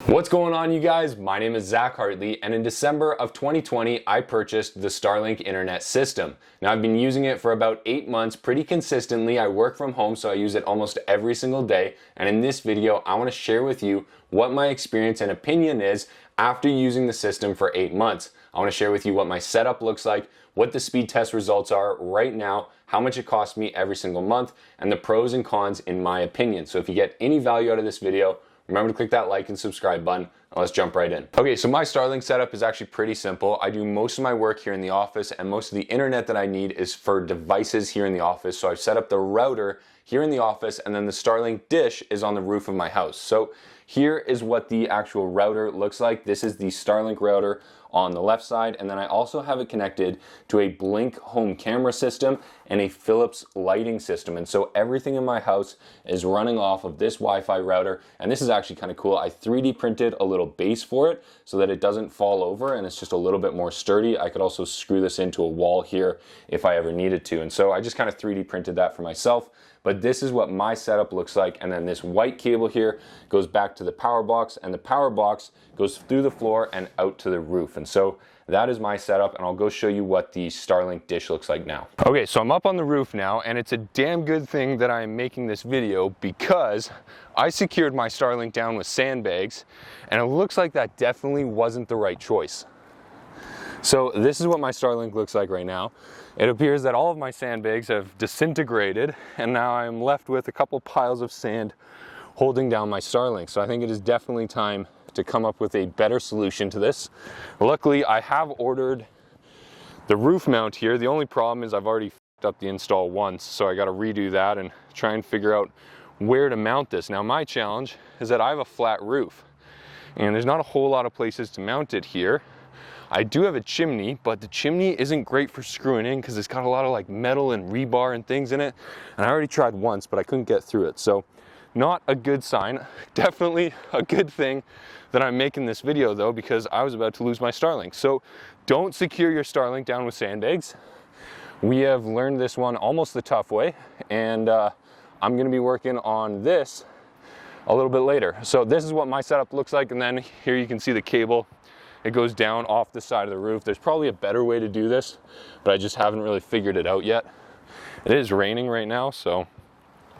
What's going on, you guys? My name is Zach Hartley, and in December of 2020, I purchased the Starlink internet system. Now, I've been using it for about 8 months pretty consistently. I work from home, so I use it almost every single day. And in this video, I want to share with you what my experience and opinion is after using the system for 8 months. I want to share with you what my setup looks like, what the speed test results are right now, how much it costs me every single month, and the pros and cons in my opinion. So if you get any value out of this video, remember to click that like and subscribe button, and let's jump right in. Okay, so my Starlink setup is actually pretty simple. I do most of my work here in the office, and most of the internet that I need is for devices here in the office. So I've set up the router here in the office, and then the Starlink dish is on the roof of my house. So here is what the actual router looks like. This is the Starlink router on the left side, and then I also have it connected to a Blink home camera system and a Philips lighting system. And so everything in my house is running off of this Wi-Fi router, and this is actually kind of cool. I 3D printed a little base for it so that it doesn't fall over and it's just a little bit more sturdy. I could also screw this into a wall here if I ever needed to. And so I just kind of 3D printed that for myself. But this is what my setup looks like, and then this white cable here goes back to the power box, and the power box goes through the floor and out to the roof. And so that is my setup, and I'll go show you what the Starlink dish looks like now. Okay, so I'm up on the roof now, and it's a damn good thing that I am making this video because I secured my Starlink down with sandbags, and it looks like that definitely wasn't the right choice. So this is what my Starlink looks like right now. It appears that all of my sandbags have disintegrated, and now I'm left with a couple piles of sand holding down my Starlink. So I think it is definitely time to come up with a better solution to this. Luckily, I have ordered the roof mount here. The only problem is I've already f***ed up the install once, so I got to redo that and try and figure out where to mount this. Now, my challenge is that I have a flat roof, and there's not a whole lot of places to mount it here. I do have a chimney, but the chimney isn't great for screwing in because it's got a lot of like metal and rebar and things in it. And I already tried once, but I couldn't get through it. So not a good sign. Definitely a good thing that I'm making this video though, because I was about to lose my Starlink. So don't secure your Starlink down with sandbags. We have learned this one almost the tough way. And I'm gonna be working on this a little bit later. So this is what my setup looks like. And then here you can see the cable. It goes down off the side of the roof. There's probably a better way to do this, but I just haven't really figured it out yet. It is raining right now, so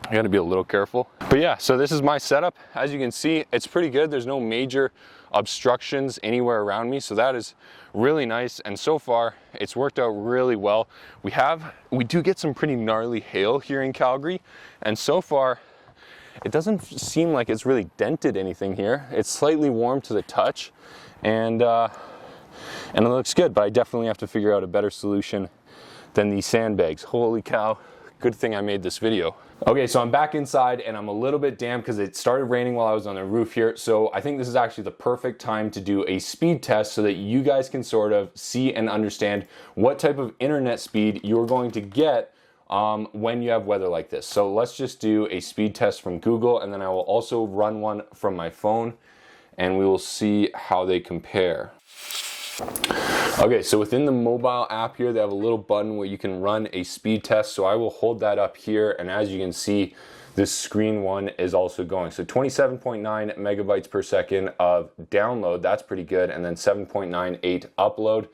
I gotta be a little careful. But yeah, so this is my setup. As you can see, it's pretty good. There's no major obstructions anywhere around me, so that is really nice. And so far, it's worked out really well. We do get some pretty gnarly hail here in Calgary, and so far, it doesn't seem like it's really dented anything here. It's slightly warm to the touch, and it looks good, but I definitely have to figure out a better solution than these sandbags. Holy cow, good thing I made this video. Okay, so I'm back inside, and I'm a little bit damp because it started raining while I was on the roof here, so I think this is actually the perfect time to do a speed test so that you guys can sort of see and understand what type of internet speed you're going to get when you have weather like this. So let's just do a speed test from Google, and then I will also run one from my phone, and we will see how they compare. Okay, so within the mobile app here, they have a little button where you can run a speed test. So I will hold that up here, and as you can see, this screen one is also going. So 27.9 megabytes per second of download, that's pretty good, and then 7.98 upload.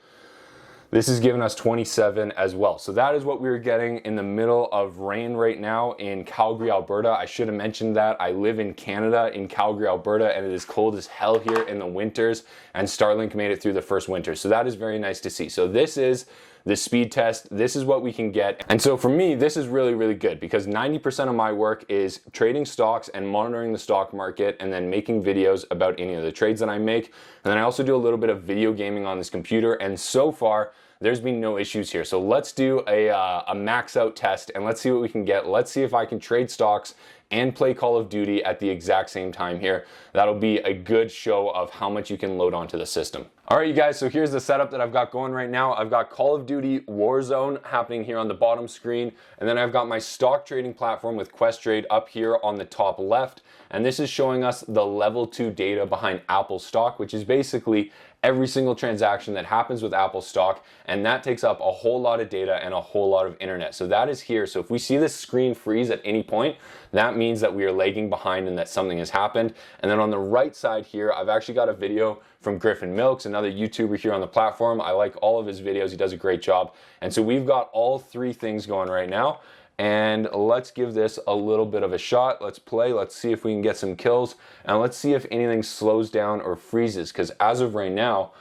This is giving us 27 as well. So that is what we were getting in the middle of rain right now in Calgary, Alberta. I should have mentioned that. I live in Canada, in Calgary, Alberta, and it is cold as hell here in the winters, and Starlink made it through the first winter. So that is very nice to see. So this is the speed test. This is what we can get. And so for me, this is really, really good because 90% of my work is trading stocks and monitoring the stock market and then making videos about any of the trades that I make. And then I also do a little bit of video gaming on this computer. And so far, there's been no issues here. So let's do a max out test and let's see what we can get. Let's see if I can trade stocks and play Call of Duty at the exact same time here. That'll be a good show of how much you can load onto the system. All right, you guys, so here's the setup that I've got going right now. I've got Call of Duty Warzone happening here on the bottom screen, and then I've got my stock trading platform with Questrade up here on the top left, and this is showing us the level 2 data behind Apple stock, which is basically every single transaction that happens with Apple stock, and that takes up a whole lot of data and a whole lot of internet. So that is here. So if we see this screen freeze at any point, that means that we are lagging behind and that something has happened. And then on the right side here, I've actually got a video from Griffin Milks, another YouTuber here on the platform. I like all of his videos. He does a great job. And so we've got all three things going right now. And let's give this a little bit of a shot. Let's play. Let's see if we can get some kills. And let's see if anything slows down or freezes. Because as of right now,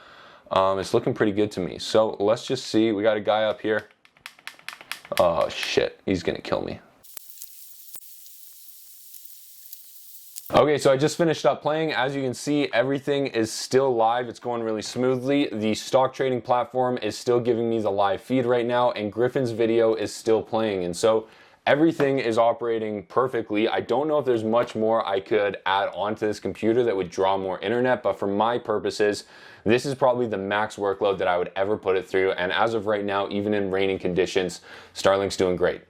it's looking pretty good to me. So let's just see. We got a guy up here. Oh, shit. He's going to kill me. Okay, so I just finished up playing. As you can see, everything is still live. It's going really smoothly. The stock trading platform is still giving me the live feed right now, and Griffin's video is still playing. And so everything is operating perfectly. I don't know if there's much more I could add onto this computer that would draw more internet, but for my purposes, this is probably the max workload that I would ever put it through. And as of right now, even in raining conditions, Starlink's doing great.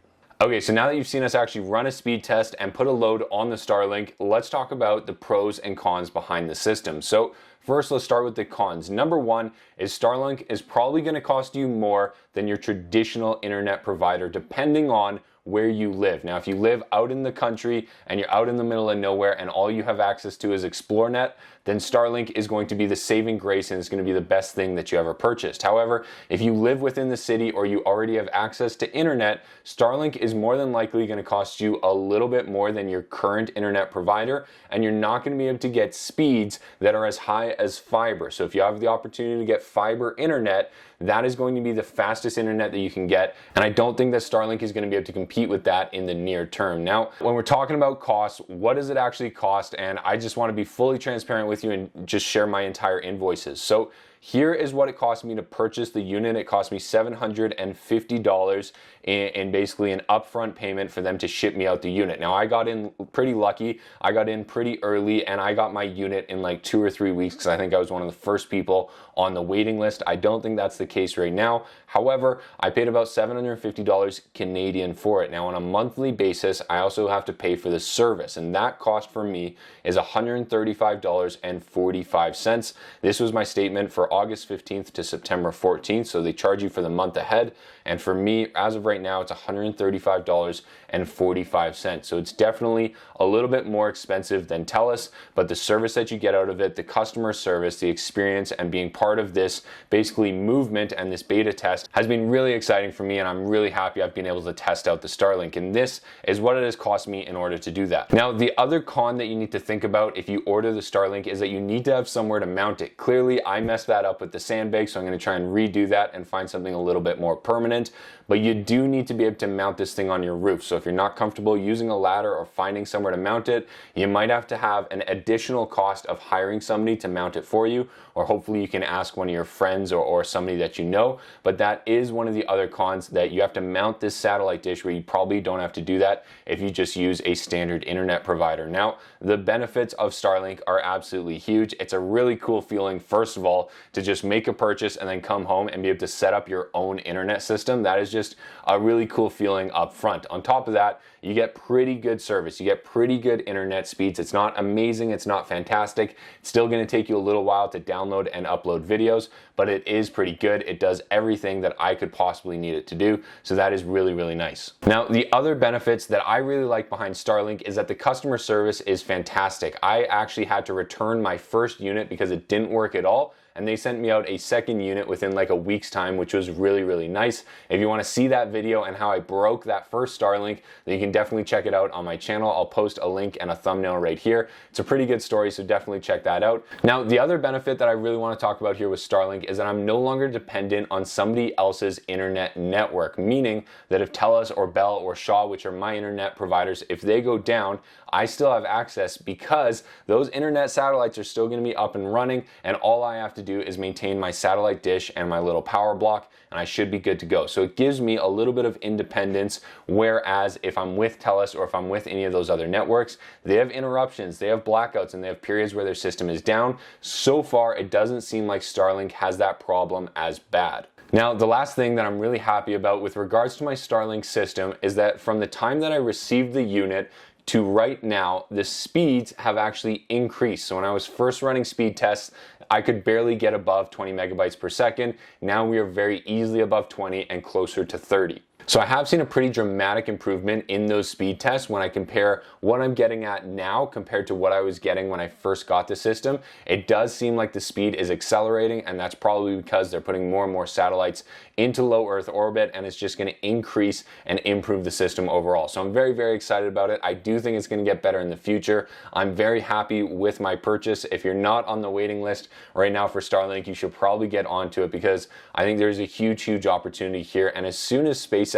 Okay, so now that you've seen us actually run a speed test and put a load on the Starlink, let's talk about the pros and cons behind the system. So first, let's start with the cons. Number one is Starlink is probably going to cost you more than your traditional internet provider, depending on where you live. Now, if you live out in the country and you're out in the middle of nowhere and all you have access to is ExploreNet, then Starlink is going to be the saving grace and it's going to be the best thing that you ever purchased. However, if you live within the city or you already have access to internet, Starlink is more than likely going to cost you a little bit more than your current internet provider, and you're not going to be able to get speeds that are as high as fiber. So if you have the opportunity to get fiber internet, that is going to be the fastest internet that you can get, and I don't think that Starlink is going to be able to compete with that in the near term. Now, when we're talking about costs, what does it actually cost? And I just want to be fully transparent with you and just share my entire invoices. So here is what it cost me to purchase the unit. It cost me $750 in basically an upfront payment for them to ship me out the unit. Now, I got in pretty lucky. I got in pretty early and I got my unit in like 2 or 3 weeks because I think I was one of the first people on the waiting list. I don't think that's the case right now. However, I paid about $750 Canadian for it. Now, on a monthly basis, I also have to pay for the service, and that cost for me is $135.45. This was my statement for August 15th to September 14th, so they charge you for the month ahead, and for me, as of right now, it's $135.45. So it's definitely a little bit more expensive than TELUS, but the service that you get out of it, the customer service, the experience, and being part of this basically movement and this beta test has been really exciting for me, and I'm really happy I've been able to test out the Starlink, and this is what it has cost me in order to do that. Now, the other con that you need to think about if you order the Starlink is that you need to have somewhere to mount it. Clearly, I messed that up with the sandbag, so I'm going to try and redo that and find something a little bit more permanent. But you do need to be able to mount this thing on your roof. So if you're not comfortable using a ladder or finding somewhere to mount it, you might have to have an additional cost of hiring somebody to mount it for you, or hopefully you can ask one of your friends or somebody that you know. But that is one of the other cons, that you have to mount this satellite dish, where you probably don't have to do that if you just use a standard internet provider. Now, the benefits of Starlink are absolutely huge. It's a really cool feeling, first of all, to just make a purchase and then come home and be able to set up your own internet system. That is just a really cool feeling up front. On top of that, you get pretty good service. You get pretty good internet speeds. It's not amazing, it's not fantastic. It's still going to take you a little while to download and upload videos, but it is pretty good. It does everything that I could possibly need it to do, so that is really, really nice. Now, the other benefits that I really like behind Starlink is that the customer service is fantastic. I actually had to return my first unit because it didn't work at all, and they sent me out a second unit within like a week's time, which was really, really nice. If you want to see that video and how I broke that first Starlink, then you can definitely check it out on my channel. I'll post a link and a thumbnail right here. It's a pretty good story, so definitely check that out. Now, the other benefit that I really want to talk about here with Starlink is that I'm no longer dependent on somebody else's internet network, meaning that if TELUS or Bell or Shaw, which are my internet providers, if they go down, I still have access because those internet satellites are still going to be up and running, and all I have to do is maintain my satellite dish and my little power block, and I should be good to go. So it gives me a little bit of independence, whereas if I'm with TELUS or if I'm with any of those other networks, they have interruptions, they have blackouts, and they have periods where their system is down. So far, it doesn't seem like Starlink has that problem as bad. Now, the last thing that I'm really happy about with regards to my Starlink system is that from the time that I received the unit to right now, the speeds have actually increased. So when I was first running speed tests, I could barely get above 20 megabytes per second. Now we are very easily above 20 and closer to 30. So I have seen a pretty dramatic improvement in those speed tests when I compare what I'm getting at now compared to what I was getting when I first got the system. It does seem like the speed is accelerating, and that's probably because they're putting more and more satellites into low Earth orbit, and it's just going to increase and improve the system overall. So I'm very, very excited about it. I do think it's going to get better in the future. I'm very happy with my purchase. If you're not on the waiting list right now for Starlink, you should probably get onto it, because I think there's a huge, huge opportunity here. And as soon as SpaceX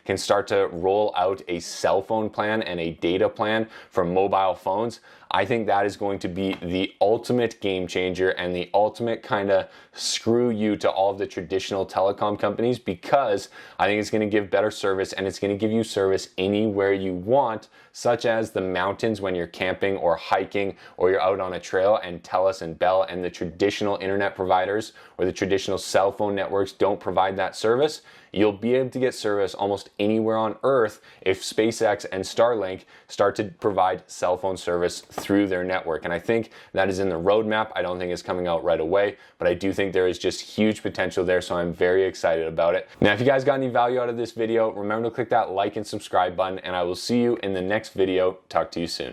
can start to roll out a cell phone plan and a data plan for mobile phones, I think that is going to be the ultimate game changer and the ultimate kind of screw you to all of the traditional telecom companies, because I think it's going to give better service, and it's going to give you service anywhere you want, such as the mountains when you're camping or hiking or you're out on a trail. And TELUS and Bell and the traditional internet providers or the traditional cell phone networks don't provide that service. You'll be able to get service almost anywhere on Earth if SpaceX and Starlink start to provide cell phone service through their network. And I think that is in the roadmap. I don't think it's coming out right away, but I do think there is just huge potential there, so I'm very excited about it. Now, if you guys got any value out of this video, remember to click that like and subscribe button, and I will see you in the next video. Talk to you soon.